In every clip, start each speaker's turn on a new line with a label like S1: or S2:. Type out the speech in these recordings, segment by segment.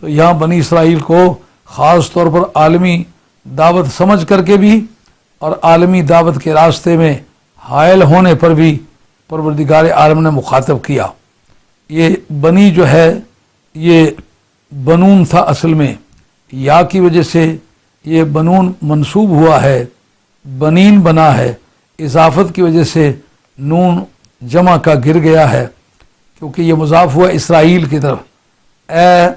S1: تو یہاں بنی اسرائیل کو خاص طور پر عالمی دعوت سمجھ کر کے بھی اور عالمی دعوت کے راستے میں حائل ہونے پر بھی پروردگار عالم نے مخاطب کیا۔ یہ بنی جو ہے یہ بنون تھا اصل میں، یا کی وجہ سے یہ بنون منصوب ہوا ہے، بنین بنا ہے، اضافت کی وجہ سے نون جمع کا گر گیا ہے کیونکہ یہ مضاف ہوا اسرائیل کی طرف۔ اے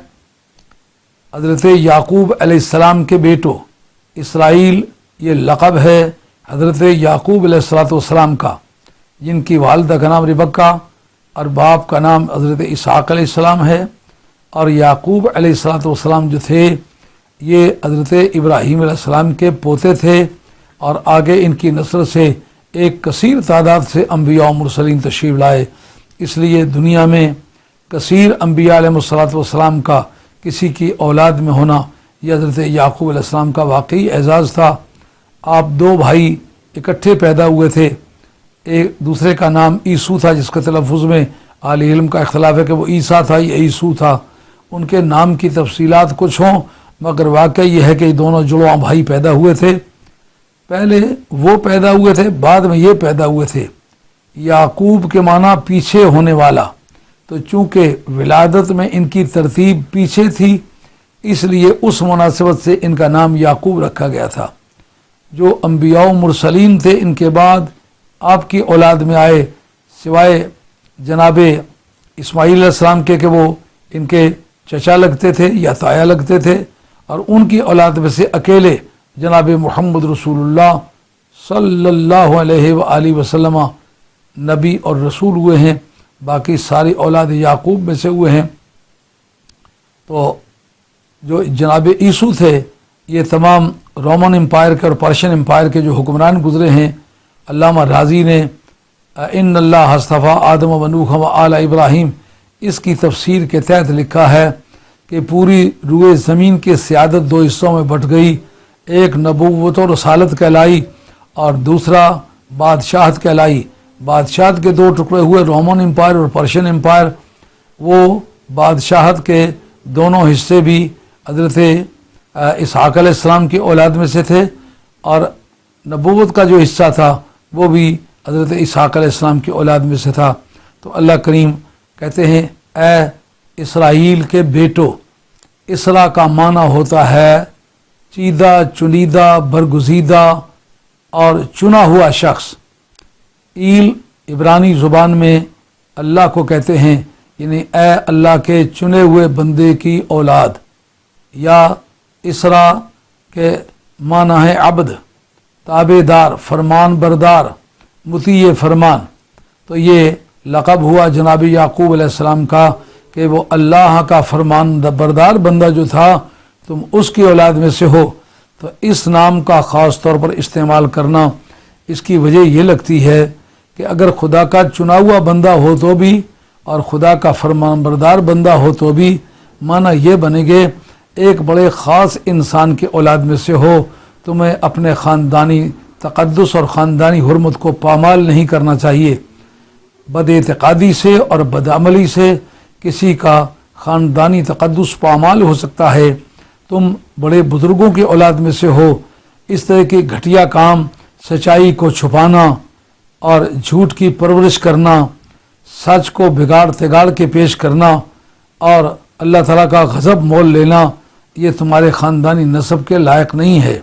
S1: حضرت یعقوب علیہ السلام کے بیٹو، اسرائیل یہ لقب ہے حضرت یعقوب علیہ السلام کا، جن کی والدہ کا نام ربکہ اور باپ کا نام حضرت اسحاق علیہ السلام ہے، اور یعقوب علیہ السلام جو تھے یہ حضرت ابراہیم علیہ السلام کے پوتے تھے، اور آگے ان کی نسل سے ایک کثیر تعداد سے انبیاء و مرسلین تشریف لائے۔ اس لیے دنیا میں کثیر انبیاء علیہ السلام کا کسی کی اولاد میں ہونا یہ حضرت یعقوب علیہ السلام کا واقعی اعزاز تھا۔ آپ دو بھائی اکٹھے پیدا ہوئے تھے، ایک دوسرے کا نام عیسو تھا، جس کے تلفظ میں اہل علم کا اختلاف ہے کہ وہ عیسیٰ تھا یا عیسو تھا، ان کے نام کی تفصیلات کچھ ہوں، مگر واقعہ یہ ہے کہ یہ دونوں جڑواں بھائی پیدا ہوئے تھے۔ پہلے وہ پیدا ہوئے تھے، بعد میں یہ پیدا ہوئے تھے۔ یعقوب کے معنی پیچھے ہونے والا، تو چونکہ ولادت میں ان کی ترتیب پیچھے تھی اس لیے اس مناسبت سے ان کا نام یعقوب رکھا گیا تھا۔ جو انبیاء و مرسلین تھے ان کے بعد آپ کی اولاد میں آئے، سوائے جناب اسماعیل علیہ السلام کے کہ وہ ان کے چچا لگتے تھے یا تایا لگتے تھے، اور ان کی اولاد میں سے اکیلے جناب محمد رسول اللہ صلی اللہ علیہ وآلہ وسلم نبی اور رسول ہوئے ہیں، باقی ساری اولاد یعقوب میں سے ہوئے ہیں۔ تو جو جناب عیسو تھے یہ تمام رومن امپائر کے اور پرشین امپائر کے جو حکمران گزرے ہیں۔ علامہ رازی نے ان اللہ اصطفیٰ آدم و نوح و آل ابراہیم اس کی تفسیر کے تحت لکھا ہے کہ پوری روئے زمین کی سیادت دو حصوں میں بٹ گئی، ایک نبوت و رسالت کہلائی اور دوسرا بادشاہت کہلائی۔ بادشاہت کے دو ٹکڑے ہوئے، رومن امپائر اور پرشین امپائر۔ وہ بادشاہت کے دونوں حصے بھی حضرت اسحاق علیہ السلام کی اولاد میں سے تھے، اور نبوت کا جو حصہ تھا وہ بھی حضرت اسحاق علیہ السلام کی اولاد میں سے تھا۔ تو اللہ کریم کہتے ہیں اے اسرائیل کے بیٹو، اسرا کا معنی ہوتا ہے چیدہ، چنیدہ، برگزیدہ اور چنا ہوا شخص۔ ایل عبرانی زبان میں اللہ کو کہتے ہیں، یعنی اے اللہ کے چنے ہوئے بندے کی اولاد، یا اسرا کے معنی ہے عبد، تابع دار، فرمان بردار، مطیع فرمان۔ تو یہ لقب ہوا جناب یعقوب علیہ السلام کا کہ وہ اللہ کا فرمان بردار بندہ جو تھا تم اس کی اولاد میں سے ہو۔ تو اس نام کا خاص طور پر استعمال کرنا، اس کی وجہ یہ لگتی ہے کہ اگر خدا کا چنا ہوا بندہ ہو تو بھی اور خدا کا فرمان بردار بندہ ہو تو بھی معنی یہ بنے گے ایک بڑے خاص انسان کی اولاد میں سے ہو، تمہیں اپنے خاندانی تقدس اور خاندانی حرمت کو پامال نہیں کرنا چاہیے۔ بد اعتقادی سے اور بدعملی سے کسی کا خاندانی تقدس پامال ہو سکتا ہے۔ تم بڑے بزرگوں کی اولاد میں سے ہو، اس طرح کے گھٹیا کام، سچائی کو چھپانا اور جھوٹ کی پرورش کرنا، سچ کو بگاڑ تگاڑ کے پیش کرنا اور اللہ تعالیٰ کا غضب مول لینا، یہ تمہارے خاندانی نسب کے لائق نہیں ہے۔